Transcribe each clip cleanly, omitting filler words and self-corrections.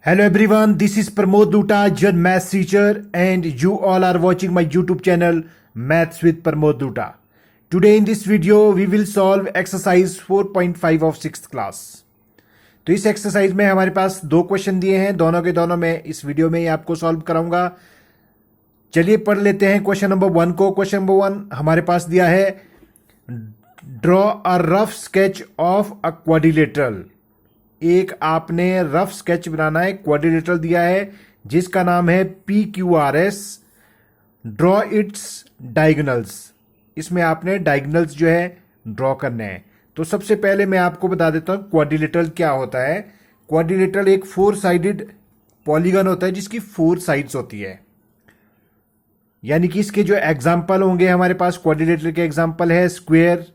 Hello everyone, this is Pramod Duta, your maths teacher, and you all are watching my YouTube channel Maths with Pramod Duta. Today in this video, we will solve exercise 4.5 of 6th class. तो इस exercise में हमारे पास दो question दिए हैं, दोनों के दोनों मैं इस वीडियो में ही आपको सॉल्व कराऊंगा. चलिए पढ़ लेते हैं क्वेश्चन नंबर 1 को. क्वेश्चन नंबर 1 हमारे पास दिया है, draw a rough sketch of a quadrilateral. एक आपने रफ स्केच बनाना है, क्वाड्रिलेटरल दिया है जिसका नाम है PQRS. Draw it's diagonals. इसमें आपने डायगोनल्स जो है ड्रॉ करने हैं. तो सबसे पहले मैं आपको बता देता हूं क्वाड्रिलेटरल क्या होता है. क्वाड्रिलेटरल एक 4 साइडेड पॉलीगन होता है जिसकी 4 साइड्स होती है. यानी कि इसके जो एग्जाम्पल होंगे हमारे पास क्वाड्रिलेटरल के एग्जाम्पल है स्क्वायर,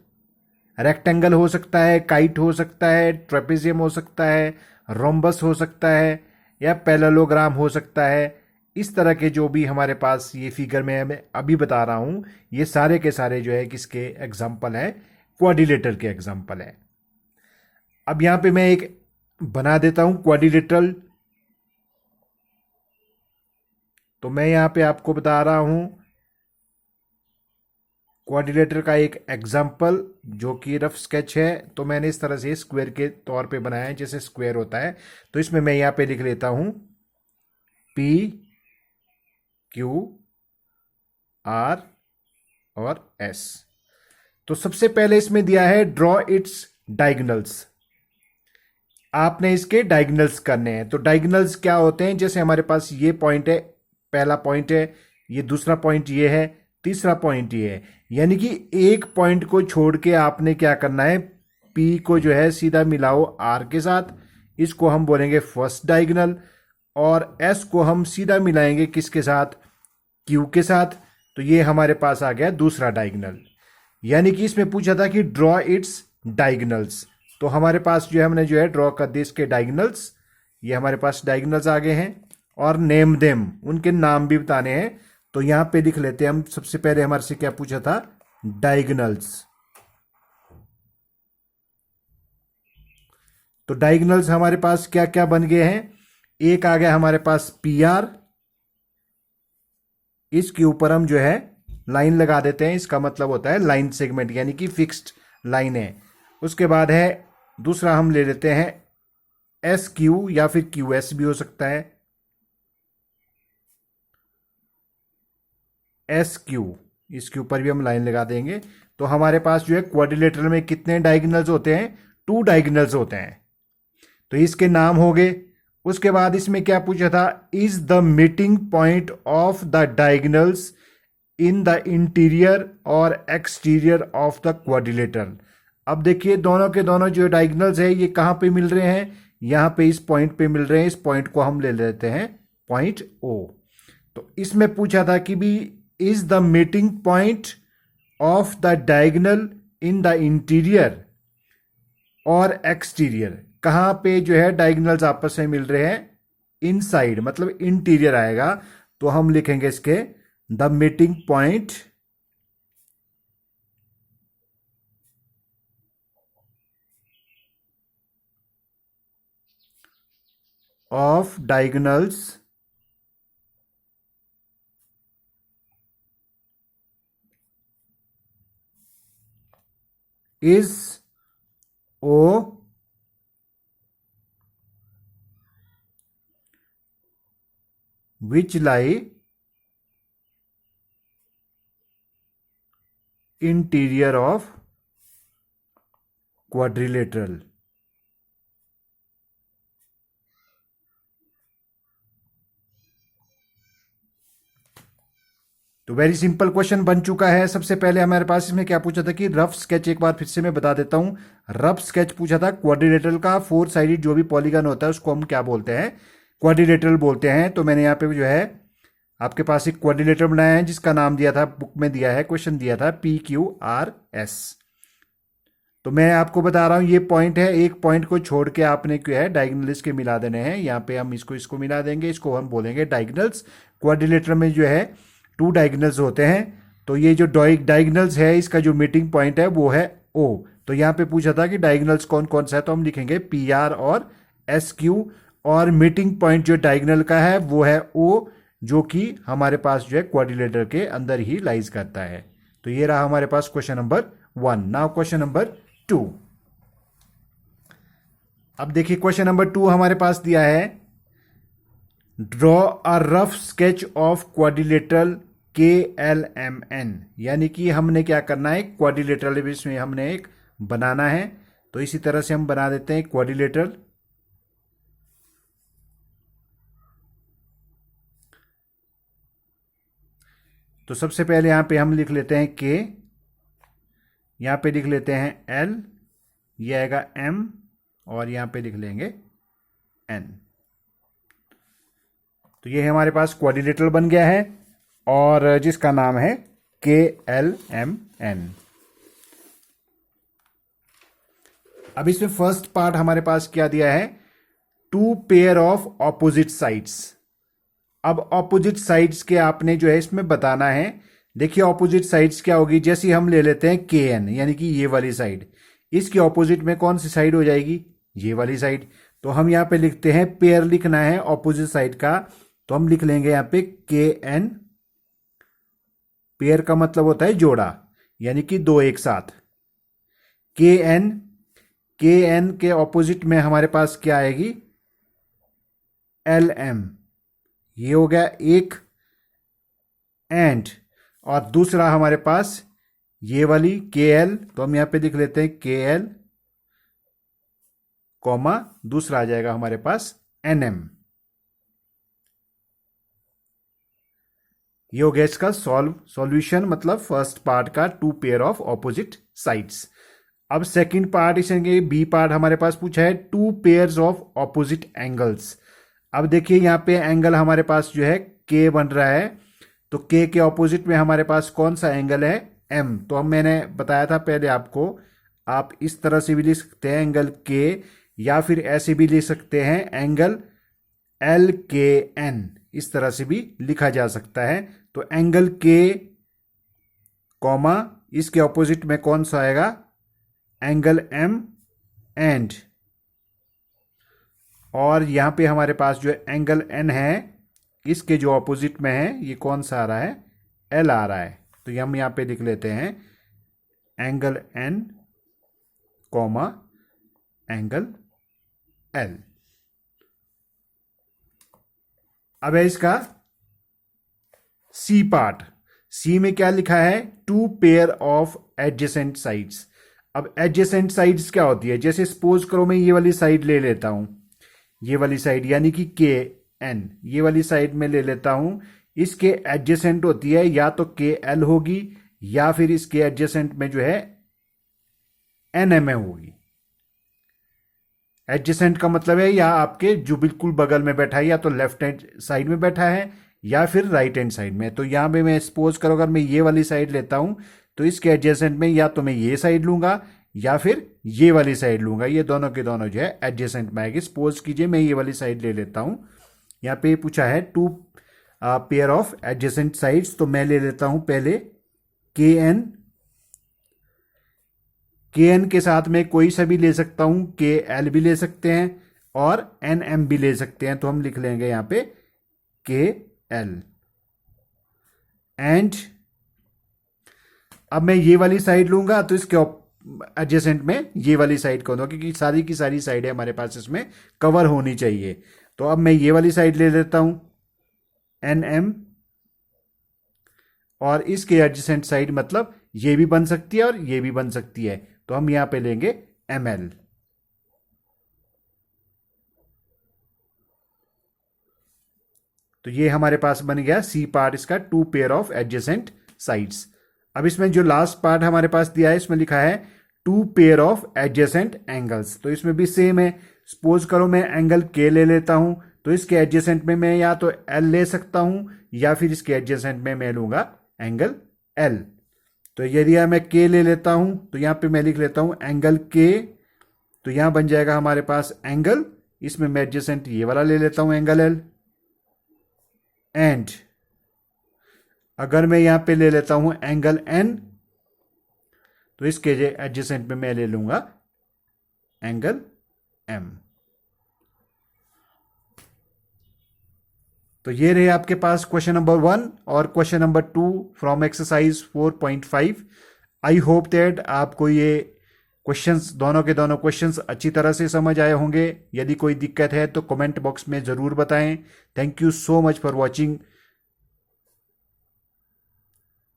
रेक्टेंगल हो सकता है, काइट हो सकता है, ट्रेपेजियम हो सकता है, रोम्बस हो सकता है या पैरेललोग्राम हो सकता है. इस तरह के जो भी हमारे पास ये फिगर में मैं अभी बता रहा हूं, ये सारे के सारे जो है किसके एग्जाम्पल है, क्वाड्रिलेटरल के एग्जाम्पल है. अब यहां पे मैं एक बना देता हूं क्वाड्रिलेटरल. तो मैं यहां पे आपको बता रहा हूं क्वाड्रिलेटरल का एक एग्जाम्पल जो कि रफ स्केच है. तो मैंने इस तरह से स्क्वायर के तौर पे बनाया है जैसे स्क्वायर होता है. तो इसमें मैं यहां पे लिख लेता हूं PQR और S. तो सबसे पहले इसमें दिया है ड्रॉ इट्स डायगोनल्स. आपने इसके डायगोनल्स करने हैं. तो डायगोनल्स क्या होते हैं, जैसे हमारे पास ये पॉइंट है, पहला पॉइंट है, ये दूसरा पॉइंट ये है, तीसरा पॉइंट ये है. यानी कि एक पॉइंट को छोड़ के आपने क्या करना है, P को जो है सीधा मिलाओ R के साथ, इसको हम बोलेंगे फर्स्ट डायगोनल, और S को हम सीधा मिलाएंगे किसके साथ, Q के साथ. तो ये हमारे पास आ गया दूसरा डायगोनल. यानी कि इसमें पूछा था कि ड्रॉ इट्स डायगोनल्स. तो हमारे पास जो है हमने जो है ड्रॉ कर दिए इसके डायगोनल्स. ये हमारे पास डायगोनल्स आ गए हैं और नेम देम, उनके नाम भी बताने हैं. तो यहां पे लिख लेते हैं हम. सबसे पहले हमारे से क्या पूछा था, डायगोनल्स. तो डायगोनल्स हमारे पास क्या क्या बन गए हैं. एक आ गया हमारे पास PR. इसके ऊपर हम जो है लाइन लगा देते हैं. इसका मतलब होता है लाइन सेगमेंट, यानी कि फिक्स्ड लाइन है. उसके बाद है दूसरा हम ले लेते हैं SQ या फिर QS भी हो सकता है. SQ, इसके ऊपर भी हम लाइन लगा देंगे. तो हमारे पास जो है क्वाड्रिलेटरल में कितने डायगोनल्स होते हैं, 2 डायगोनल्स होते हैं. तो इसके नाम हो गए. उसके बाद इसमें क्या पूछा था, is the meeting point of the diagonals in the interior और एक्सटीरियर ऑफ द क्वाड्रिलेटरल. अब देखिए दोनों के दोनों जो डायगोनल्स है ये कहां पे मिल रहे हैं, यहां पे इस पॉइंट पे मिल रहे हैं. इस पॉइंट को हम ले लेते हैं पॉइंट O. तो इसमें पूछा था कि भी is the meeting point of the diagonal in the interior और एक्सटीरियर. कहां पे जो है डायगोनल्स आपस में मिल रहे हैं, इनसाइड, मतलब इंटीरियर आएगा. तो हम लिखेंगे इसके the meeting point of diagonals is O which lie interior of quadrilateral. तो वेरी सिंपल क्वेश्चन बन चुका है. सबसे पहले हमारे पास इसमें क्या पूछा था कि रफ स्केच, एक बार फिर से मैं बता देता हूं. रफ स्केच पूछा था क्वाड्रिलेटरल का. 4 साइडेड जो भी पॉलीगन होता है उसको हम क्या बोलते हैं, क्वाड्रिलेटरल बोलते हैं. तो मैंने यहां पे जो है आपके पास एक क्वाड्रिलेटरल बनाया है जिसका नाम दिया था, बुक में दिया है, क्वेश्चन दिया था PQRS. तो मैं आपको बता रहा हूं ये पॉइंट है, एक पॉइंट को छोड़ के आपने क्या है डायगोनल्स के मिला देने हैं. यहां पे हम इसको मिला देंगे, इसको हम बोलेंगे डायगोनल्स. क्वाड्रिलेटरल में जो है 2 डायगोनल्स होते हैं. तो ये जो डायगोनल्स है इसका जो मीटिंग पॉइंट है वो है O. तो यहां पे पूछा था कि डायगोनल्स कौन कौन सा है, तो हम लिखेंगे PR और SQ. और मीटिंग पॉइंट जो डायगोनल का है वो है ओ, जो कि हमारे पास जो है क्वाड्रिलेटरल के अंदर ही लाइज करता है। तो ये रहा हमारे पास question number 1। Now question number 2। अब देखिए क्वेश्चन नंबर 2 हमारे पास दिया है, draw a rough sketch of quadrilateral KLMN। यानी कि हमने क्या करना है, क्वाड्रिलेटरल में हमने एक बनाना है। तो इसी तरह से हम बना देते हैं क्वाड्रिलेटरल। तो सबसे पहले यहां पे हम लिख लेते हैं K, यहां पे लिख लेते हैं L, ये आएगा M, और यहां पे लिख लेंगे N। तो ये हमारे पास क्वाड्रिलेटरल बन गया है और जिसका नाम है KLMN। अब इसमें फर्स्ट पार्ट हमारे पास क्या दिया है, 2 पेयर ऑफ ऑपोजिट साइड्स। अब ऑपोजिट साइड्स के आपने जो है इसमें बताना है। देखिए ऑपोजिट साइड्स क्या होगी, जैसे हम ले लेते हैं KN, यानी कि ये वाली साइड, इसके ऑपोजिट में कौन सी साइड हो जाएगी, ये वाली साइड। तो हम यहां पे लिखते हैं, पेयर लिखना है ऑपोजिट साइड का, तो हम लिख लेंगे यहां पे KN। पेयर का मतलब होता है जोड़ा, यानी कि दो एक साथ। KN के ऑपोजिट में हमारे पास क्या आएगी, LM। ये हो गया एक, एंड और दूसरा हमारे पास ये वाली KL, तो हम यहां पे लिख लेते हैं KL, कॉमा दूसरा आ जाएगा हमारे पास NM। ये हो गया इसका सॉल्यूशन, मतलब फर्स्ट पार्ट का 2 पेयर ऑफ ऑपोजिट साइड्स। अब सेकंड पार्ट, इसके बी पार्ट हमारे पास पूछा है 2 पेयर्स ऑफ ऑपोजिट एंगल्स। अब देखिए यहां पे एंगल हमारे पास जो है K बन रहा है, तो K के ऑपोजिट में हमारे पास कौन सा एंगल है, M। तो हम मैंने बताया था पहले आपको, आप इस तरह से भी लिख सकते हैं एंगल K, या फिर ऐसे भी लिख सकते हैं एंगल LKN, इस तरह से भी लिखा जा सकता है। तो एंगल K कॉमा इसके ऑपोजिट में कौन सा आएगा, एंगल M, एंड और यहां पे हमारे पास जो एंगल N है, इसके जो ऑपोजिट में है ये कौन सा आ रहा है, L आ रहा है। तो हम यहां पे लिख लेते हैं angle N comma angle L। अब है इसका C पार्ट। C में क्या लिखा है, 2 पेयर ऑफ एडजेसेंट साइड्स। अब एडजेसेंट साइड्स क्या होती है, जैसे सपोज करो मैं ये वाली साइड ले लेता हूं, ये वाली साइड यानी कि KN, ये वाली साइड में ले लेता हूं, इसके एडजेसेंट होती है या तो KL होगी, या फिर इसके एडजेसेंट में जो है NM होगी। एडजेसेंट का मतलब है या आपके जो बिल्कुल बगल में बैठा है, या तो लेफ्ट हैंड साइड में बैठा है या फिर राइट हैंड साइड में। तो यहां पे मैं सपोज करो अगर मैं ये वाली साइड लेता हूं, तो इसके एडजेसेंट में या तो मैं ये साइड लूंगा या फिर ये वाली साइड लूंगा, ये दोनों के दोनों जो है एडजेसेंट में आएगी। सपोज कीजिए मैं ये वाली साइड ले लेता हूं, यहां पे पूछा है 2 पेयर ऑफ एडजेसेंट साइड्स, तो मैं ले लेता हूं पहले KN। KN के साथ में कोई सा भी ले सकता हूं, KL भी ले सकते हैं और NM भी ले सकते हैं। तो हम लिख लेंगे यहां पे KL, एंड अब मैं ये वाली साइड लूंगा, तो इसके एडजेसेंट में ये वाली साइड को दूंगा, क्योंकि सारी की सारी साइडें हमारे पास इसमें कवर होनी चाहिए। तो अब मैं ये वाली साइड ले लेता हूं NM, और इसके एडजेसेंट साइड मतलब ये भी बन सकती है और ये भी बन सकती है, तो हम यहां पे लेंगे ML। तो ये हमारे पास बन गया C पार्ट, इसका 2 पेयर ऑफ एडजेसेंट साइड्स। अब इसमें जो लास्ट पार्ट हमारे पास दिया है, इसमें लिखा है 2 पेयर ऑफ एडजेसेंट एंगल्स। तो इसमें भी सेम है, सपोज करो मैं एंगल K ले लेता हूं, तो इसके एडजेसेंट में मैं या तो L ले सकता हूं या फिर इसके एडजेसेंट में मैं लूंगा एंगल L। तो यदि मैं K ले लेता हूं, तो यहां पे मैं लिख लेता हूं एंगल K, तो यहां बन जाएगा हमारे पास एंगल, इसमें मैं एडजेसेंट ये वाला ले लेता हूं एंगल L, एंड अगर मैं यहां पे ले लेता हूं एंगल N, तो इसके एडजेसेंट में मैं ले लूंगा एंगल M। तो ये रहे आपके पास क्वेश्चन नंबर 1 और question number 2 from exercise 4.5। I hope that आपको ये क्वेश्चंस दोनों के दोनों क्वेश्चंस अच्छी तरह से समझ आए होंगे। यदि कोई दिक्कत है तो कमेंट बॉक्स में ज़रूर बताएं। Thank you so much for watching